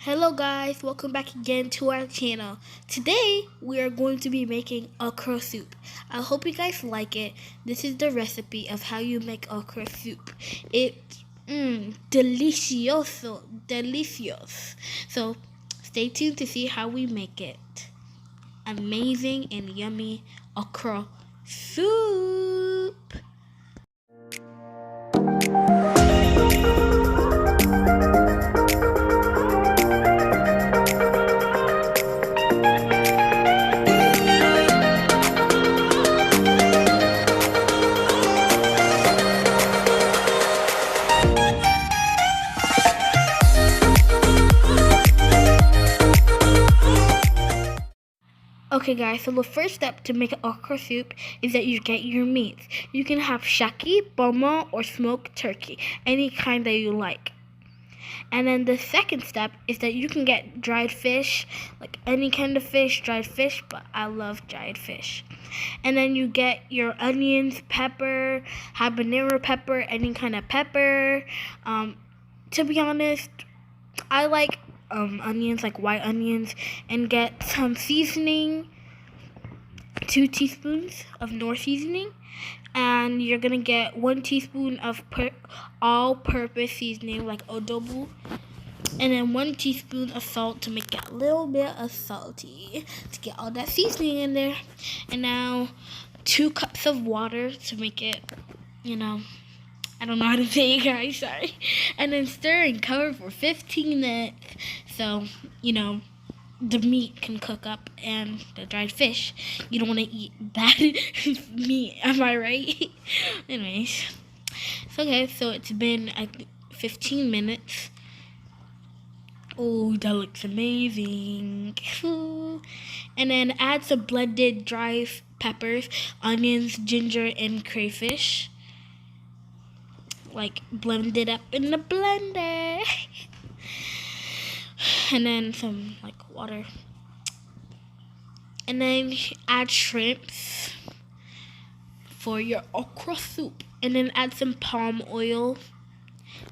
Hello guys, welcome back again to our channel. Today we are going to be making okra soup. I hope you guys like it. This is the recipe of how you make okra soup. It's delicioso, delicious. So stay tuned to see how we make it. Amazing and yummy okra soup. Okay guys, so the first step to make an okra soup is that you get your meats. You can have shaki, bomo, or smoked turkey, any kind that you like. And then the second step is that you can get dried fish, like any kind of fish, dried fish, but I love dried fish. And then you get your onions, pepper, habanero pepper, any kind of pepper. To be honest, I like onions, like white onions, and get some seasoning, 2 teaspoons of Knorr seasoning, and you're gonna get 1 teaspoon of all-purpose seasoning, like adobo, and then 1 teaspoon of salt to make it a little bit of salty, to get all that seasoning in there. And now 2 cups of water to make it, I don't know how to say it, guys, sorry. And then stir and cover for 15 minutes so, the meat can cook up and the dried fish. You don't want to eat bad meat, am I right? Anyways. Okay, so it's been 15 minutes. Oh, that looks amazing. And then add some blended dry peppers, onions, ginger, and crayfish. Like blend it up in the blender. And then some water. And then add shrimps for your okra soup. And then add some palm oil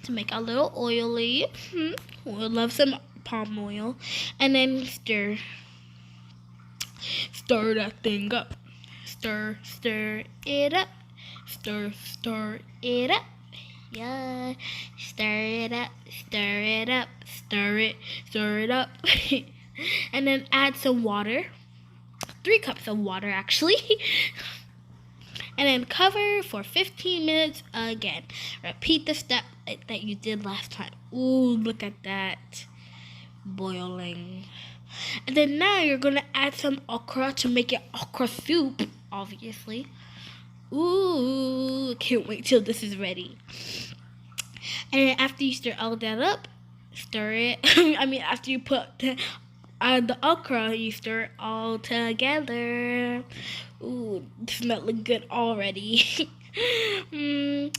to make a little oily. We love some palm oil. And then stir that thing up. Stir it up. Stir it up. Yeah, stir it up, stir it up. And then add some water, 3 cups of water actually. And then cover for 15 minutes again. Repeat the step that you did last time. Ooh, look at that, boiling. And then now you're gonna add some okra to make it okra soup, obviously. Ooh, can't wait till this is ready. And then after you stir all that up, stir it. After you put the okra, you stir it all together. Ooh, the smell look good already. Yummy,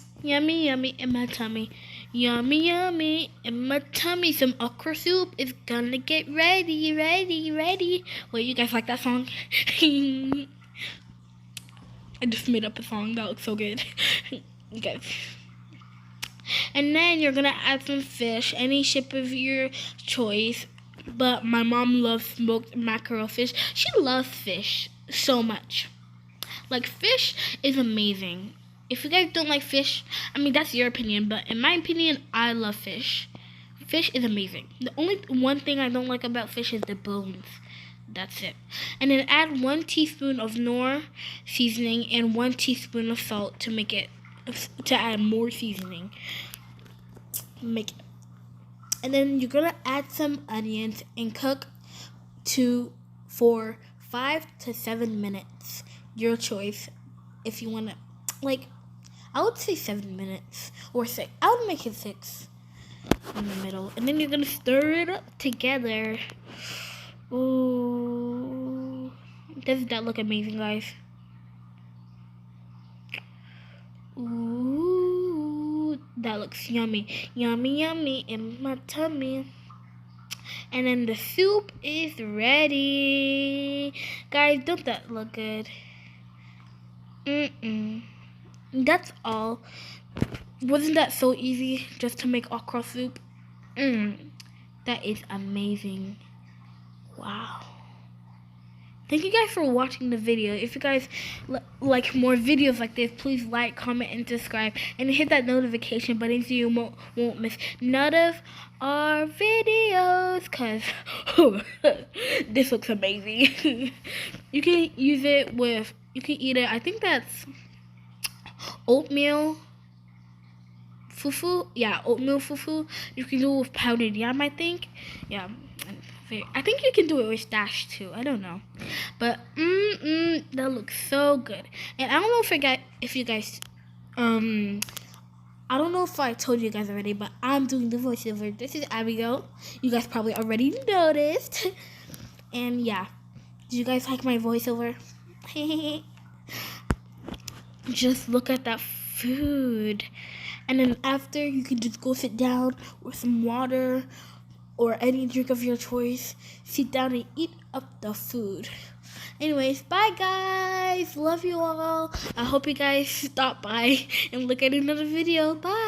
yummy in my tummy. Yummy, yummy in my tummy. Some okra soup is gonna get ready. Wait, you guys like that song? I just made up a song that looks so good. Okay. And then you're gonna add some fish, any shape of your choice. But my mom loves smoked mackerel fish. She loves fish so much. Like, fish is amazing. If you guys don't like fish, that's your opinion. But in my opinion, I love fish. Fish is amazing. The only one thing I don't like about fish is the bones. That's it. And then add 1 teaspoon of Knorr seasoning and 1 teaspoon of salt to add more seasoning. And then you're gonna add some onions and cook for 5 to 7 minutes. Your choice. If you wanna, I would say 7 minutes or 6. I would make it 6 in the middle. And then you're gonna stir it up together. Ooh, doesn't that look amazing, guys? Ooh, that looks yummy. Yummy, yummy in my tummy. And then the soup is ready. Guys, don't that look good? That's all. Wasn't that so easy just to make okra soup? That is amazing. Wow. Thank you guys for watching the video. If you guys like more videos like this, please like, comment, and subscribe. And hit that notification button so you won't miss none of our videos. Because this looks amazing. You can use it with, you can eat it, I think that's oatmeal fufu. Yeah, oatmeal fufu. You can do it with powdered yam, I think. Yeah. I think you can do it with stash too. I don't know, but that looks so good. And I don't know if you guys, I don't know if I told you guys already, but I'm doing the voiceover. This is Abigail. You guys probably already noticed. And yeah, do you guys like my voiceover? Just look at that food, and then after you can just go sit down with some water or any drink of your choice. Sit down and eat up the food. Anyways, bye guys. Love you all. I hope you guys stop by and look at another video. Bye.